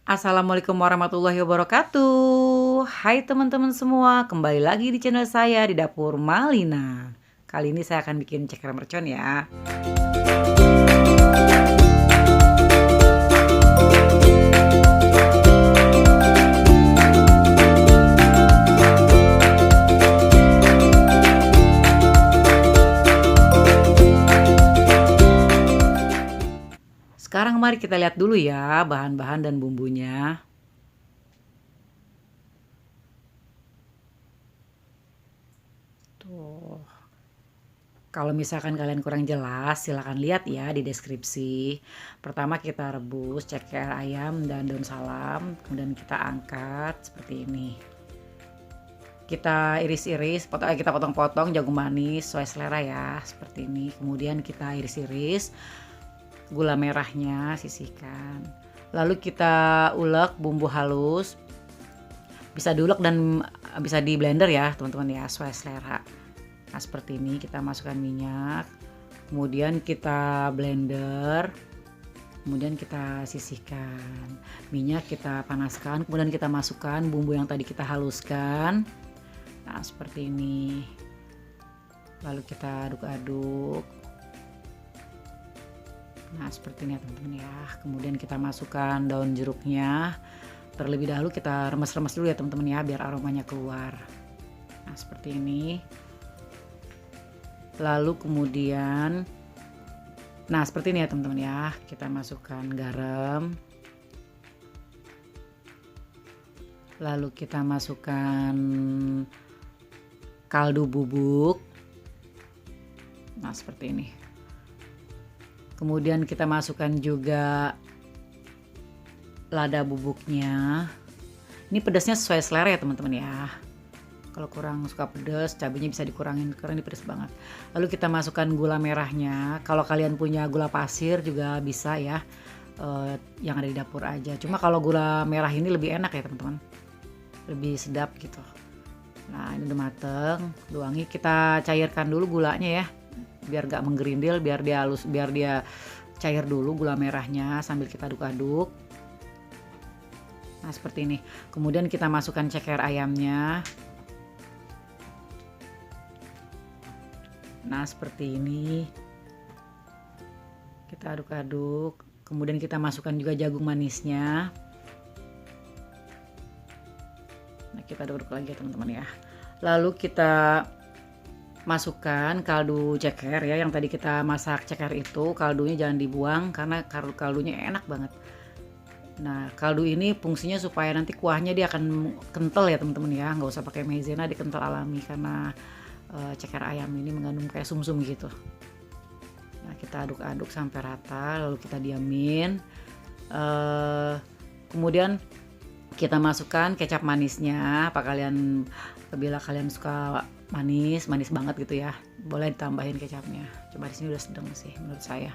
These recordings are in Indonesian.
Assalamualaikum warahmatullahi wabarakatuh. Hai teman-teman semua, kembali lagi di channel saya di Dapur Malina. Kali ini saya akan bikin ceker mercon ya. Sekarang mari kita lihat dulu ya bahan-bahan dan bumbunya. Tuh. Kalau misalkan kalian kurang jelas, silahkan lihat ya di deskripsi. Pertama kita rebus ceker ayam dan daun salam, kemudian kita angkat seperti ini. Kita iris-iris, kita potong-potong jagung manis sesuai selera ya, seperti ini. Kemudian kita iris-iris. Gula merahnya sisihkan, lalu kita ulek bumbu halus, bisa diulek dan bisa di blender ya teman-teman ya, sesuai selera. Nah seperti ini, kita masukkan minyak, kemudian kita blender, kemudian kita sisihkan minyak, kita panaskan, kemudian kita masukkan bumbu yang tadi kita haluskan. Nah seperti ini, lalu kita aduk-aduk. Nah seperti ini ya teman-teman ya. Kemudian kita masukkan daun jeruknya. Terlebih dahulu kita remes-remes dulu ya teman-teman ya, biar aromanya keluar. Nah seperti ini. Lalu kemudian, nah seperti ini ya teman-teman ya. Kita masukkan garam. Lalu kita masukkan kaldu bubuk. Nah seperti ini. Kemudian kita masukkan juga lada bubuknya. Ini pedasnya sesuai selera ya teman-teman ya. Kalau kurang suka pedas, cabenya bisa dikurangin karena ini pedas banget. Lalu kita masukkan gula merahnya. Kalau kalian punya gula pasir juga bisa ya, yang ada di dapur aja. Cuma kalau gula merah ini lebih enak ya teman-teman, lebih sedap gitu. Nah ini udah mateng, tuangi, kita cairkan dulu gulanya ya, biar gak menggerindil, biar dia halus, biar dia cair dulu gula merahnya sambil kita aduk-aduk. Nah seperti ini. Kemudian kita masukkan ceker ayamnya. Nah seperti ini, kita aduk-aduk. Kemudian kita masukkan juga jagung manisnya. Nah kita aduk-aduk lagi ya teman-teman ya. Lalu kita masukkan kaldu ceker ya, yang tadi kita masak ceker itu. Kaldunya jangan dibuang karena kaldunya enak banget. Nah kaldu ini fungsinya supaya nanti kuahnya dia akan kental ya teman-teman ya, nggak usah pakai maizena, dia kental alami karena ceker ayam ini mengandung kayak sumsum gitu. Nah kita aduk-aduk sampai rata, lalu kita diamin. Kemudian kita masukkan kecap manisnya. Bila kalian suka manis banget gitu ya, boleh ditambahin kecapnya. Coba di sini udah sedang sih menurut saya.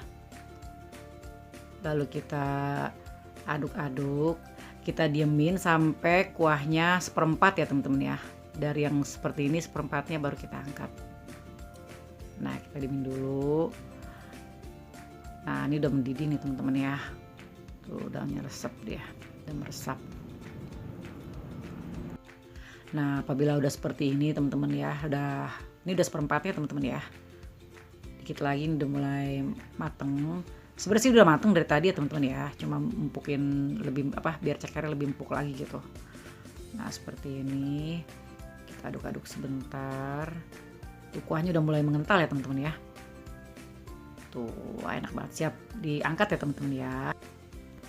Lalu kita aduk-aduk, kita diemin sampai kuahnya seperempat ya teman-teman ya. Dari yang seperti ini seperempatnya baru kita angkat. Nah kita diemin dulu. Nah ini udah mendidih nih teman-teman ya. Tuh udah meresap dia, udah meresap. Nah apabila udah seperti ini teman-teman ya, ini udah seperempatnya teman-teman ya. Dikit lagi ini udah mulai mateng. Sebenarnya sih udah mateng dari tadi ya teman-teman ya, cuma empukin lebih biar cekernya lebih empuk lagi gitu. Nah seperti ini, kita aduk-aduk sebentar. Tuh kuahnya udah mulai mengental ya teman-teman ya. Tuh enak banget, siap diangkat ya teman-teman ya.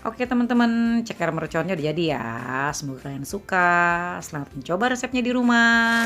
Oke teman-teman, ceker merconnya udah jadi ya. Semoga kalian suka. Selamat mencoba resepnya di rumah.